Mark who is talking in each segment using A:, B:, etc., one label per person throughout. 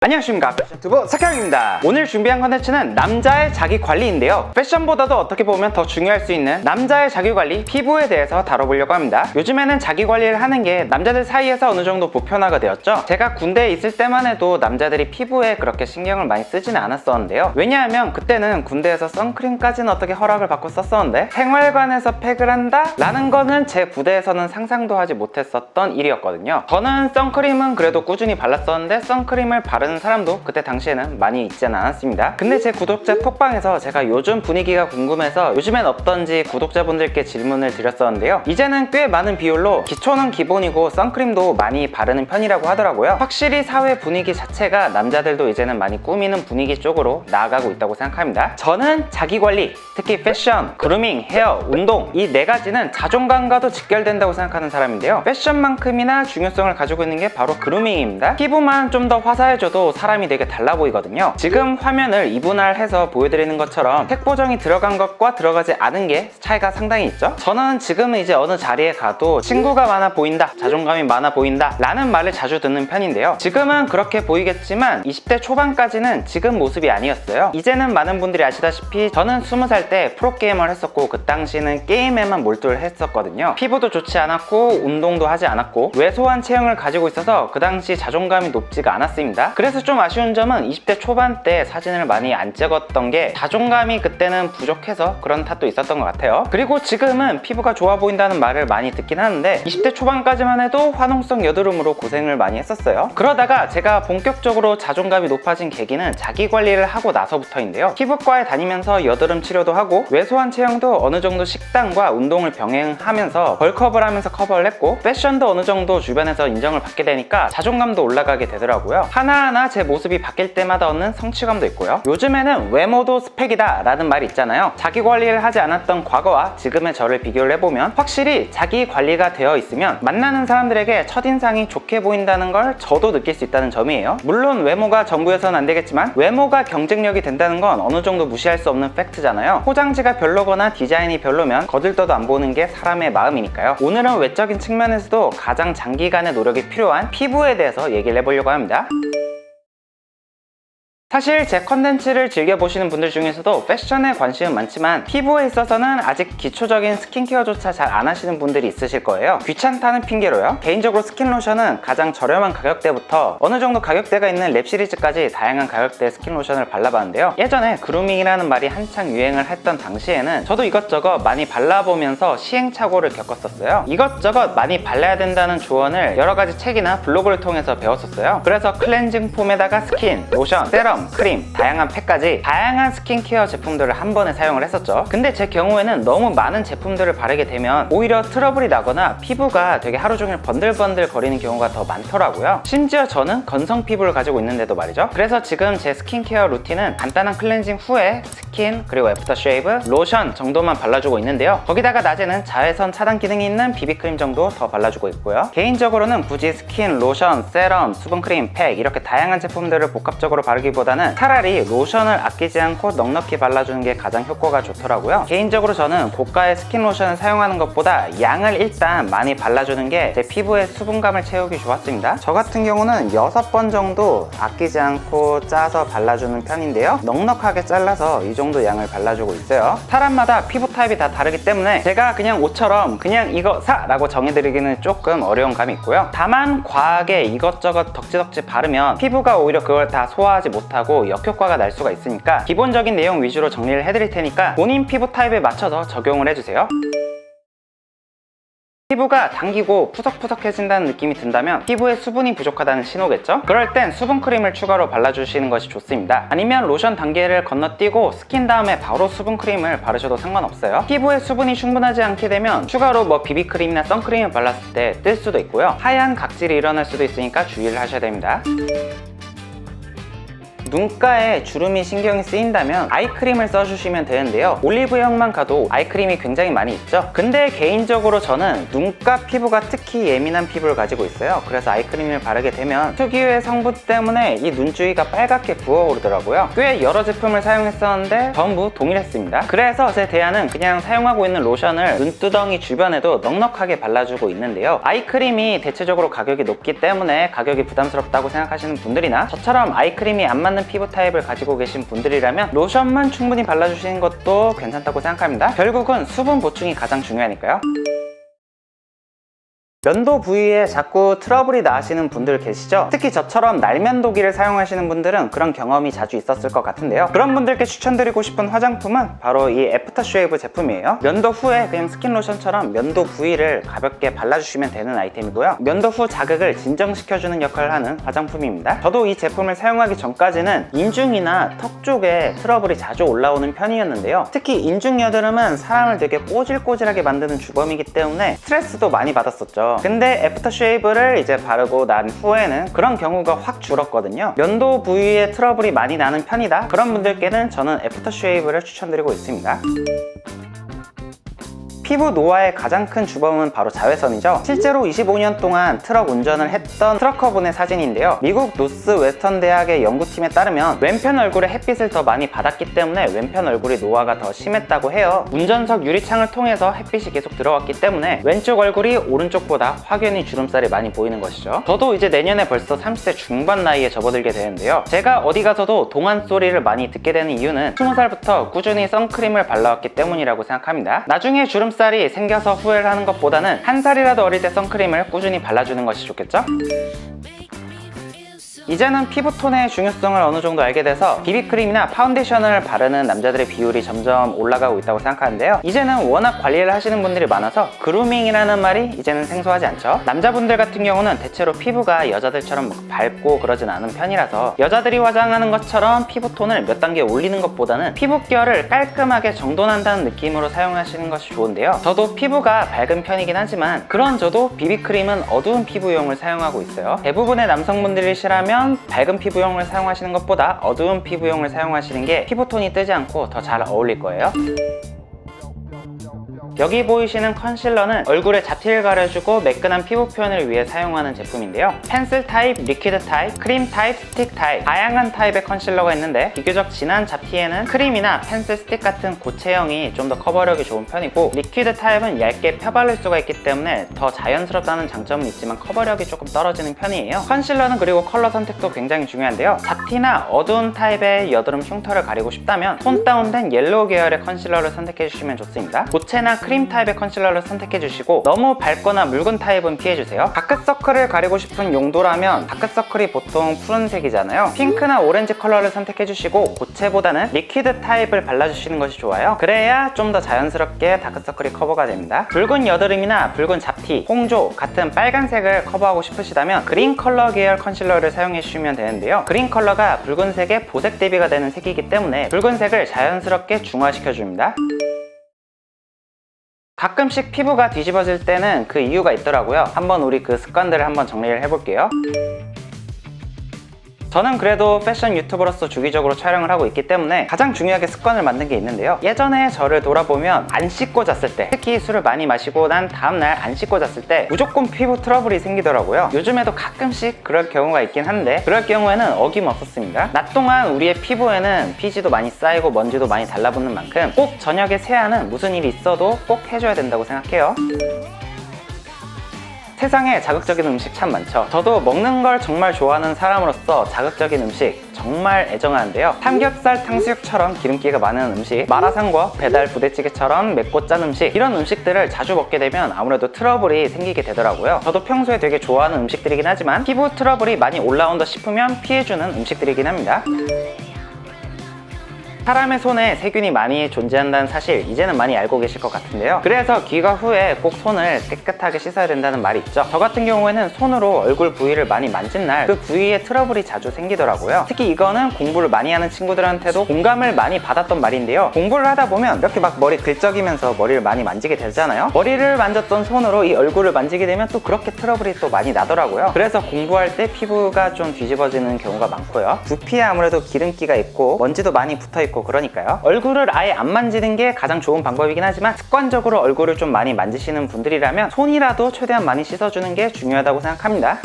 A: 안녕하십니까, 패션튜브 석형입니다. 오늘 준비한 컨텐츠는 남자의 자기관리인데요, 패션보다도 어떻게 보면 더 중요할 수 있는 남자의 자기관리, 피부에 대해서 다뤄보려고 합니다. 요즘에는 자기관리를 하는 게 남자들 사이에서 어느 정도 보편화가 되었죠. 제가 군대에 있을 때만 해도 남자들이 피부에 그렇게 신경을 많이 쓰지는 않았었는데요. 왜냐하면 그때는 군대에서 선크림까지는 어떻게 허락을 받고 썼었는데, 생활관에서 팩을 한다? 라는 거는 제 부대에서는 상상도 하지 못했었던 일이었거든요. 저는 선크림은 그래도 꾸준히 발랐었는데, 선크림을 바르는 사람도 그때 당시에는 많이 있지는 않았습니다. 근데 제 구독자 톡방에서 제가 요즘 분위기가 궁금해서 요즘엔 어떤지 구독자분들께 질문을 드렸었는데요. 이제는 꽤 많은 비율로 기초는 기본이고 선크림도 많이 바르는 편이라고 하더라고요. 확실히 사회 분위기 자체가 남자들도 이제는 많이 꾸미는 분위기 쪽으로 나아가고 있다고 생각합니다. 저는 자기관리, 특히 패션, 그루밍, 헤어, 운동, 이 네 가지는 자존감과도 직결된다고 생각하는 사람인데요. 패션만큼이나 중요성을 가지고 있는 게 바로 그루밍입니다. 피부만 좀 더 화사해져도 사람이 되게 달라 보이거든요. 지금 화면을 이분할해서 보여드리는 것처럼 색 보정이 들어간 것과 들어가지 않은 게 차이가 상당히 있죠. 저는 지금은 이제 어느 자리에 가도 친구가 많아 보인다, 자존감이 많아 보인다 라는 말을 자주 듣는 편인데요. 지금은 그렇게 보이겠지만 20대 초반까지는 지금 모습이 아니었어요. 이제는 많은 분들이 아시다시피 저는 20살 때 프로게이머를 했었고, 그 당시는 게임에만 몰두를 했었거든요. 피부도 좋지 않았고 운동도 하지 않았고 왜소한 체형을 가지고 있어서 그 당시 자존감이 높지가 않았습니다. 그래서 좀 아쉬운 점은 20대 초반 때 사진을 많이 안 찍었던 게 자존감이 그때는 부족해서 그런 탓도 있었던 것 같아요. 그리고 지금은 피부가 좋아 보인다는 말을 많이 듣긴 하는데, 20대 초반까지만 해도 화농성 여드름으로 고생을 많이 했었어요. 그러다가 제가 본격적으로 자존감이 높아진 계기는 자기관리를 하고 나서부터인데요. 피부과에 다니면서 여드름 치료도 하고 왜소한 체형도 어느 정도 식단과 운동을 병행하면서 벌크업을 하면서 커버를 했고, 패션도 어느 정도 주변에서 인정을 받게 되니까 자존감도 올라가게 되더라고요. 하나하나 제 모습이 바뀔 때마다 얻는 성취감도 있고요. 요즘에는 외모도 스펙이다 라는 말이 있잖아요. 자기 관리를 하지 않았던 과거와 지금의 저를 비교를 해보면 확실히 자기 관리가 되어 있으면 만나는 사람들에게 첫인상이 좋게 보인다는 걸 저도 느낄 수 있다는 점이에요. 물론 외모가 전부여서는 안 되겠지만 외모가 경쟁력이 된다는 건 어느 정도 무시할 수 없는 팩트잖아요. 포장지가 별로거나 디자인이 별로면 거들떠도 안 보는 게 사람의 마음이니까요. 오늘은 외적인 측면에서도 가장 장기간의 노력이 필요한 피부에 대해서 얘기를 해보려고 합니다. 사실 제 컨텐츠를 즐겨보시는 분들 중에서도 패션에 관심은 많지만 피부에 있어서는 아직 기초적인 스킨케어조차 잘 안 하시는 분들이 있으실 거예요. 귀찮다는 핑계로요. 개인적으로 스킨로션은 가장 저렴한 가격대부터 어느 정도 가격대가 있는 랩 시리즈까지 다양한 가격대의 스킨로션을 발라봤는데요. 예전에 그루밍이라는 말이 한창 유행을 했던 당시에는 저도 이것저것 많이 발라보면서 시행착오를 겪었었어요. 이것저것 많이 발라야 된다는 조언을 여러 가지 책이나 블로그를 통해서 배웠었어요. 그래서 클렌징 폼에다가 스킨, 로션, 세럼, 크림, 다양한 팩까지 다양한 스킨케어 제품들을 한 번에 사용을 했었죠. 근데 제 경우에는 너무 많은 제품들을 바르게 되면 오히려 트러블이 나거나 피부가 되게 하루 종일 번들번들 거리는 경우가 더 많더라고요. 심지어 저는 건성 피부를 가지고 있는데도 말이죠. 그래서 지금 제 스킨케어 루틴은 간단한 클렌징 후에 스킨, 그리고 애프터 쉐이브, 로션 정도만 발라주고 있는데요. 거기다가 낮에는 자외선 차단 기능이 있는 비비크림 정도 더 발라주고 있고요. 개인적으로는 굳이 스킨, 로션, 세럼, 수분크림, 팩 이렇게 다양한 제품들을 복합적으로 바르기보다는 차라리 로션을 아끼지 않고 넉넉히 발라주는 게 가장 효과가 좋더라고요. 개인적으로 저는 고가의 스킨 로션을 사용하는 것보다 양을 일단 많이 발라주는 게 제 피부의 수분감을 채우기 좋았습니다. 저 같은 경우는 6번 정도 아끼지 않고 짜서 발라주는 편인데요. 넉넉하게 잘라서 이 정도 양을 발라주고 있어요. 사람마다 피부 타입이 다 다르기 때문에 제가 그냥 옷처럼 그냥 이거 사! 라고 정해드리기는 조금 어려운 감이 있고요. 다만 과하게 이것저것 덕지덕지 바르면 피부가 오히려 그걸 다 소화하지 못하고 역효과가 날 수가 있으니까 기본적인 내용 위주로 정리를 해드릴 테니까 본인 피부 타입에 맞춰서 적용을 해주세요. 피부가 당기고 푸석푸석해진다는 느낌이 든다면 피부에 수분이 부족하다는 신호겠죠? 그럴 땐 수분크림을 추가로 발라주시는 것이 좋습니다. 아니면 로션 단계를 건너뛰고 스킨 다음에 바로 수분크림을 바르셔도 상관없어요. 피부에 수분이 충분하지 않게 되면 추가로 비비크림이나 선크림을 발랐을 때 뜰 수도 있고요. 하얀 각질이 일어날 수도 있으니까 주의를 하셔야 됩니다. 눈가에 주름이 신경이 쓰인다면 아이크림을 써주시면 되는데요. 올리브영만 가도 아이크림이 굉장히 많이 있죠. 근데 개인적으로 저는 눈가 피부가 특히 예민한 피부를 가지고 있어요. 그래서 아이크림을 바르게 되면 특유의 성분 때문에 이 눈주위가 빨갛게 부어오르더라고요. 꽤 여러 제품을 사용했었는데 전부 동일했습니다. 그래서 제 대안은 그냥 사용하고 있는 로션을 눈두덩이 주변에도 넉넉하게 발라주고 있는데요. 아이크림이 대체적으로 가격이 높기 때문에 가격이 부담스럽다고 생각하시는 분들이나 저처럼 아이크림이 안 맞는 피부 타입을 가지고 계신 분들이라면 로션만 충분히 발라주시는 것도 괜찮다고 생각합니다. 결국은 수분 보충이 가장 중요하니까요. 면도 부위에 자꾸 트러블이 나시는 분들 계시죠? 특히 저처럼 날면도기를 사용하시는 분들은 그런 경험이 자주 있었을 것 같은데요. 그런 분들께 추천드리고 싶은 화장품은 바로 이 애프터쉐이브 제품이에요. 면도 후에 그냥 스킨로션처럼 면도 부위를 가볍게 발라주시면 되는 아이템이고요. 면도 후 자극을 진정시켜주는 역할을 하는 화장품입니다. 저도 이 제품을 사용하기 전까지는 인중이나 턱 쪽에 트러블이 자주 올라오는 편이었는데요. 특히 인중 여드름은 사람을 되게 꼬질꼬질하게 만드는 주범이기 때문에 스트레스도 많이 받았었죠. 근데 애프터쉐이브를 이제 바르고 난 후에는 그런 경우가 확 줄었거든요. 면도 부위에 트러블이 많이 나는 편이다, 그런 분들께는 저는 애프터쉐이브를 추천드리고 있습니다. 피부 노화의 가장 큰 주범은 바로 자외선이죠. 실제로 25년 동안 트럭 운전을 했던 트럭커분의 사진인데요. 미국 노스 웨스턴 대학의 연구팀에 따르면 왼편 얼굴에 햇빛을 더 많이 받았기 때문에 왼편 얼굴이 노화가 더 심했다고 해요. 운전석 유리창을 통해서 햇빛이 계속 들어왔기 때문에 왼쪽 얼굴이 오른쪽보다 확연히 주름살이 많이 보이는 것이죠. 저도 이제 내년에 벌써 30대 중반 나이에 접어들게 되는데요. 제가 어디 가서도 동안 소리를 많이 듣게 되는 이유는 20살부터 꾸준히 선크림을 발라왔기 때문이라고 생각합니다. 나중에 주름살이 생겨서 후회를 하는 것보다는 한 살이라도 어릴 때 선크림을 꾸준히 발라주는 것이 좋겠죠? 이제는 피부톤의 중요성을 어느 정도 알게 돼서 비비크림이나 파운데이션을 바르는 남자들의 비율이 점점 올라가고 있다고 생각하는데요. 이제는 워낙 관리를 하시는 분들이 많아서 그루밍이라는 말이 이제는 생소하지 않죠. 남자분들 같은 경우는 대체로 피부가 여자들처럼 밝고 그러진 않은 편이라서 여자들이 화장하는 것처럼 피부톤을 몇 단계 올리는 것보다는 피부결을 깔끔하게 정돈한다는 느낌으로 사용하시는 것이 좋은데요. 저도 피부가 밝은 편이긴 하지만 그런 저도 비비크림은 어두운 피부용을 사용하고 있어요. 대부분의 남성분들이시라면 밝은 피부용을 사용하시는 것보다 어두운 피부용을 사용하시는 게 피부톤이 뜨지 않고 더 잘 어울릴 거예요. 여기 보이시는 컨실러는 얼굴에 잡티를 가려주고 매끈한 피부 표현을 위해 사용하는 제품인데요. 펜슬 타입, 리퀴드 타입, 크림 타입, 스틱 타입, 다양한 타입의 컨실러가 있는데 비교적 진한 잡티에는 크림이나 펜슬 스틱 같은 고체형이 좀 더 커버력이 좋은 편이고, 리퀴드 타입은 얇게 펴바를 수가 있기 때문에 더 자연스럽다는 장점은 있지만 커버력이 조금 떨어지는 편이에요. 컨실러는 그리고 컬러 선택도 굉장히 중요한데요. 잡티나 어두운 타입의 여드름 흉터를 가리고 싶다면 톤 다운된 옐로우 계열의 컨실러를 선택해주시면 좋습니다. 고체나 크림 타입의 컨실러를 선택해주시고 너무 밝거나 묽은 타입은 피해주세요. 다크서클을 가리고 싶은 용도라면, 다크서클이 보통 푸른색이잖아요. 핑크나 오렌지 컬러를 선택해주시고 고체보다는 리퀴드 타입을 발라주시는 것이 좋아요. 그래야 좀 더 자연스럽게 다크서클이 커버가 됩니다. 붉은 여드름이나 붉은 잡티, 홍조 같은 빨간색을 커버하고 싶으시다면 그린 컬러 계열 컨실러를 사용해주시면 되는데요. 그린 컬러가 붉은색의 보색 대비가 되는 색이기 때문에 붉은색을 자연스럽게 중화시켜줍니다. 가끔씩 피부가 뒤집어질 때는 그 이유가 있더라고요. 한번 우리 그 습관들을 한번 정리를 해볼게요. 저는 그래도 패션 유튜버로서 주기적으로 촬영을 하고 있기 때문에 가장 중요하게 습관을 만든 게 있는데요. 예전에 저를 돌아보면 안 씻고 잤을 때, 특히 술을 많이 마시고 난 다음날 안 씻고 잤을 때 무조건 피부 트러블이 생기더라고요. 요즘에도 가끔씩 그럴 경우가 있긴 한데 그럴 경우에는 어김없었습니다. 낮 동안 우리의 피부에는 피지도 많이 쌓이고 먼지도 많이 달라붙는 만큼 꼭 저녁에 세안은 무슨 일이 있어도 꼭 해줘야 된다고 생각해요. 세상에 자극적인 음식 참 많죠. 저도 먹는 걸 정말 좋아하는 사람으로서 자극적인 음식 정말 애정하는데요. 삼겹살, 탕수육처럼 기름기가 많은 음식, 마라샹궈, 배달 부대찌개처럼 맵고 짠 음식, 이런 음식들을 자주 먹게 되면 아무래도 트러블이 생기게 되더라고요. 저도 평소에 되게 좋아하는 음식들이긴 하지만 피부 트러블이 많이 올라온다 싶으면 피해주는 음식들이긴 합니다. 사람의 손에 세균이 많이 존재한다는 사실 이제는 많이 알고 계실 것 같은데요. 그래서 귀가 후에 꼭 손을 깨끗하게 씻어야 된다는 말이 있죠. 저 같은 경우에는 손으로 얼굴 부위를 많이 만진 날 그 부위에 트러블이 자주 생기더라고요. 특히 이거는 공부를 많이 하는 친구들한테도 공감을 많이 받았던 말인데요. 공부를 하다 보면 이렇게 막 머리 긁적이면서 머리를 많이 만지게 되잖아요. 머리를 만졌던 손으로 이 얼굴을 만지게 되면 또 그렇게 트러블이 또 많이 나더라고요. 그래서 공부할 때 피부가 좀 뒤집어지는 경우가 많고요. 두피에 아무래도 기름기가 있고 먼지도 많이 붙어있고 그러니까요. 얼굴을 아예 안 만지는 게 가장 좋은 방법이긴 하지만 습관적으로 얼굴을 좀 많이 만지시는 분들이라면 손이라도 최대한 많이 씻어주는 게 중요하다고 생각합니다.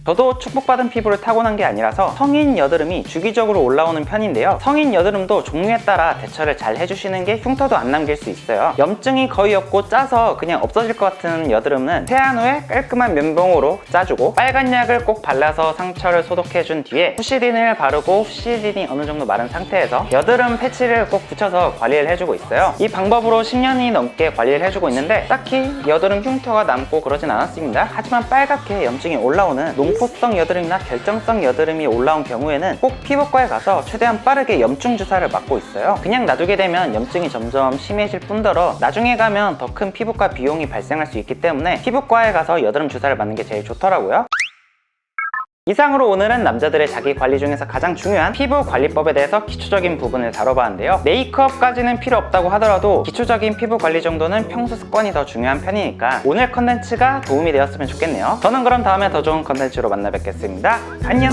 A: 저도 축복받은 피부를 타고난 게 아니라서 성인 여드름이 주기적으로 올라오는 편인데요. 성인 여드름도 종류에 따라 대처를 잘 해주시는 게 흉터도 안 남길 수 있어요. 염증이 거의 없고 짜서 그냥 없어질 것 같은 여드름은 세안 후에 깔끔한 면봉으로 짜주고 빨간 약을 꼭 발라서 상처를 소독해준 뒤에 후시딘을 바르고 후시딘이 어느 정도 마른 상태에서 여드름 패치를 꼭 붙여서 관리를 해주고 있어요. 이 방법으로 10년이 넘게 관리를 해주고 있는데 딱히 여드름 흉터가 남고 그러진 않았습니다. 하지만 빨갛게 염증이 올라오는 농포성 여드름이나 결정성 여드름이 올라온 경우에는 꼭 피부과에 가서 최대한 빠르게 염증 주사를 맞고 있어요. 그냥 놔두게 되면 염증이 점점 심해질 뿐더러 나중에 가면 더 큰 피부과 비용이 발생할 수 있기 때문에 피부과에 가서 여드름 주사를 맞는 게 제일 좋더라고요. 이상으로 오늘은 남자들의 자기 관리 중에서 가장 중요한 피부 관리법에 대해서 기초적인 부분을 다뤄봤는데요. 메이크업까지는 필요 없다고 하더라도 기초적인 피부 관리 정도는 평소 습관이 더 중요한 편이니까 오늘 컨텐츠가 도움이 되었으면 좋겠네요. 저는 그럼 다음에 더 좋은 컨텐츠로 만나 뵙겠습니다. 안녕!